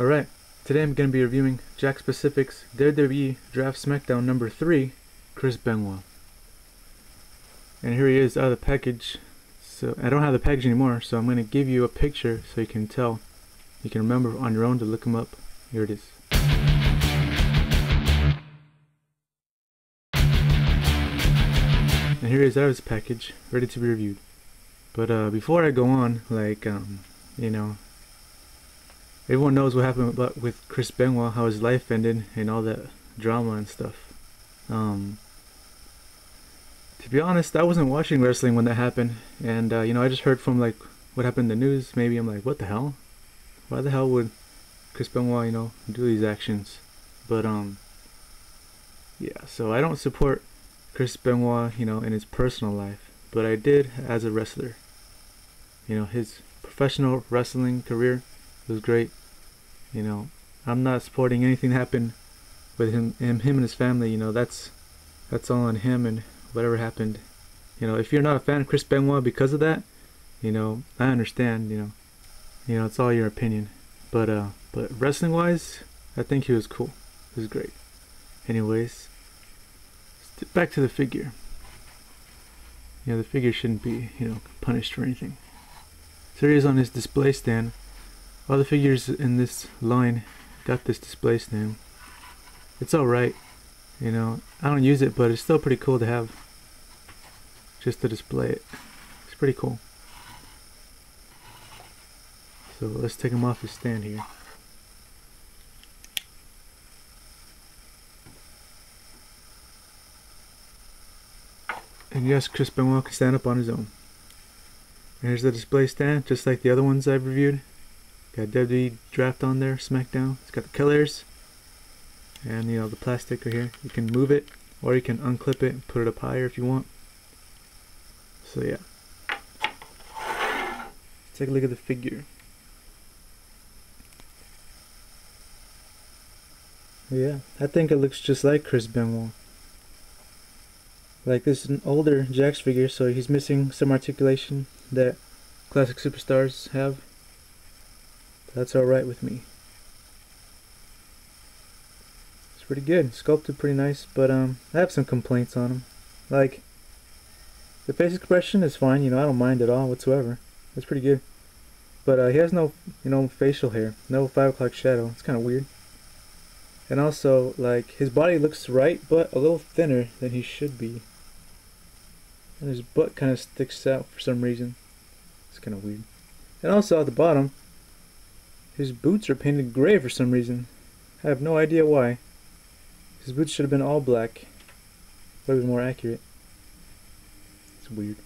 Alright, today I'm going to be reviewing Jakks Pacific's WWE Draft SmackDown number 3, Chris Benoit. And here he is out of the package. So I don't have the package anymore, so I'm going to give you a picture so you can tell. You can remember on your own to look him up. Here it is. And here he is out of his package, ready to be reviewed. But before I go on, everyone knows what happened with Chris Benoit, how his life ended, and all that drama and stuff. To be honest, I wasn't watching wrestling when that happened, and I just heard from what happened in the news. Maybe I'm like, what the hell? Why the hell would Chris Benoit, do these actions? But yeah. So I don't support Chris Benoit, in his personal life, but I did as a wrestler. His professional wrestling career was great. I'm not supporting anything that happened with him and his family. That's all on him and whatever happened. If you're not a fan of Chris Benoit because of that, I understand. It's all your opinion. But wrestling wise, I think he was cool. It was great. Anyways, back to the figure. The figure shouldn't be, punished for anything. So here he is on his display stand. All the figures in this line got this display stand. It's alright, I don't use it, but it's still pretty cool to have, just to display it. It's pretty cool. So let's take him off his stand here. And yes, Chris Benoit can stand up on his own. And here's the display stand, just like the other ones I've reviewed. Got WWE Draft on there, SmackDown. It's got the colors, and the plastic right here. You can move it, or you can unclip it and put it up higher if you want. So yeah, let's take a look at the figure. Yeah, I think it looks just like Chris Benoit. This is an older Jakks figure, so he's missing some articulation that classic superstars have. That's alright with me. It's pretty good. Sculpted pretty nice, but I have some complaints on him. The face expression is fine, I don't mind at all whatsoever. It's pretty good. But he has no, facial hair. No 5 o'clock shadow. It's kind of weird. And also, his body looks right, but a little thinner than he should be. And his butt kind of sticks out for some reason. It's kind of weird. And also at the bottom, his boots are painted gray for some reason. I have no idea why. His boots should have been all black. Would have been more accurate. It's weird.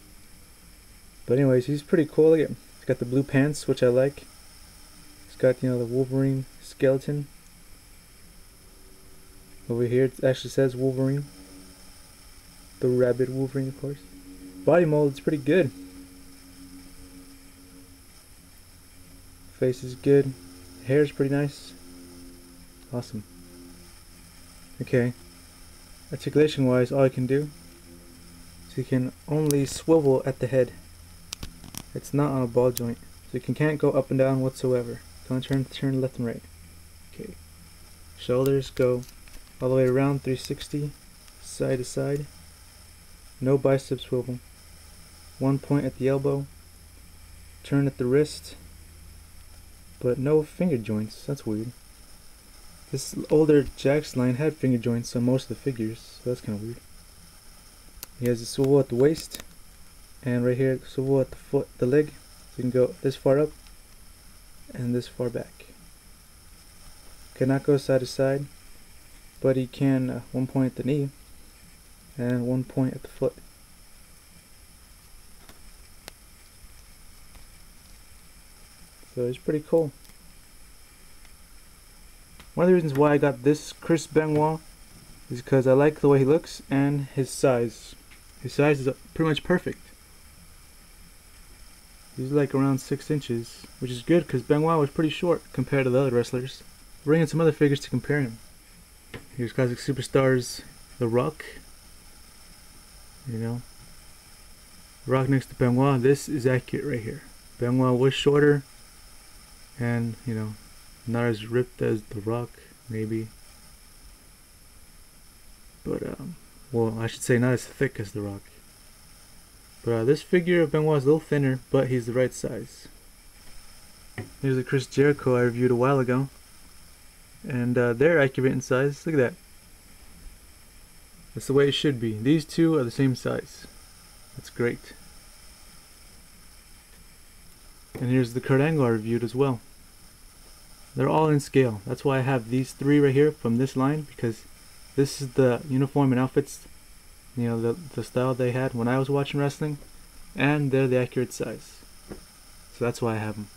But anyways, he's pretty cool. Look at him. He's got the blue pants, which I like. He's got, the Wolverine skeleton. Over here it actually says Wolverine. The rabid Wolverine, of course. Body mold is pretty good. Face is good. Hair is pretty nice. Awesome. Okay. Articulation wise, all I can do is you can only swivel at the head. It's not on a ball joint, so you can't go up and down whatsoever. Don't turn left and right. Okay. Shoulders go all the way around 360, side to side. No bicep swivel. One point at the elbow. Turn at the wrist. But no finger joints. That's weird. This older Jakks line had finger joints on most of the figures, so that's kind of weird. He has a swivel at the waist, and right here, swivel at the foot, the leg. So you can go this far up and this far back. Cannot go side to side, but he can one point at the knee and one point at the foot. So it's pretty cool. One of the reasons why I got this Chris Benoit is because I like the way he looks and his size. His size is pretty much perfect. He's around 6 inches, which is good because Benoit was pretty short compared to the other wrestlers. Bring in some other figures to compare him. Here's classic superstars, The Rock. Rock next to Benoit. This is accurate right here. Benoit was shorter, and Not as ripped as The Rock, maybe. But, well, I should say not as thick as The Rock. But this figure of Benoit is a little thinner, but he's the right size. Here's the Chris Jericho I reviewed a while ago. And they're accurate in size. Look at that. That's the way it should be. These two are the same size. That's great. And here's the Kurt Angle I reviewed as well. They're all in scale. That's why I have these three right here from this line, because this is the uniform and outfits, you know, the style they had when I was watching wrestling, and they're the accurate size. So that's why I have them.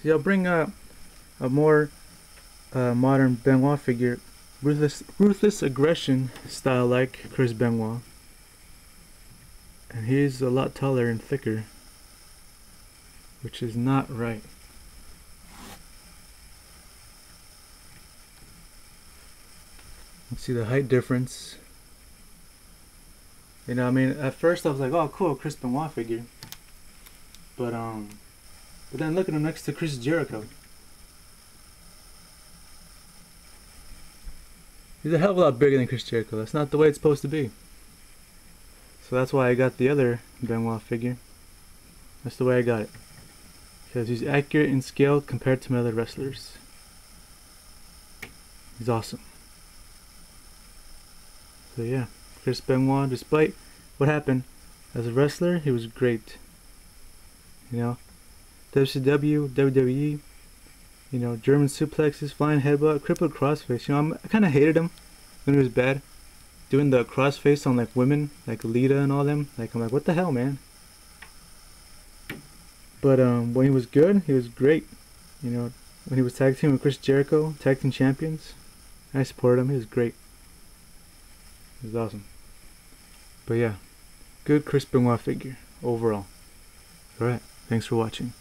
See, I'll bring a more modern Benoit figure, ruthless aggression style like Chris Benoit. And he's a lot taller and thicker, which is not right. Let's see the height difference. You know, I mean, at first I was like, oh cool, Chris Benoit figure. But then look at him next to Chris Jericho. He's a hell of a lot bigger than Chris Jericho. That's not the way it's supposed to be. So that's why I got the other Benoit figure. That's the way I got it. Because he's accurate in scale compared to my other wrestlers. He's awesome. So yeah, Chris Benoit, despite what happened as a wrestler, he was great. You know, WCW, WWE, you know, German suplexes, flying headbutt, crippled crossface. You know, I kind of hated him when he was bad. Doing the crossface on like women, like Lita and all them. Like, I'm like, what the hell, man? But when he was good, he was great. You know, when he was tag team with Chris Jericho, tag team champions, I supported him. He was great. He was awesome. But yeah, good Chris Benoit figure overall. Alright, thanks for watching.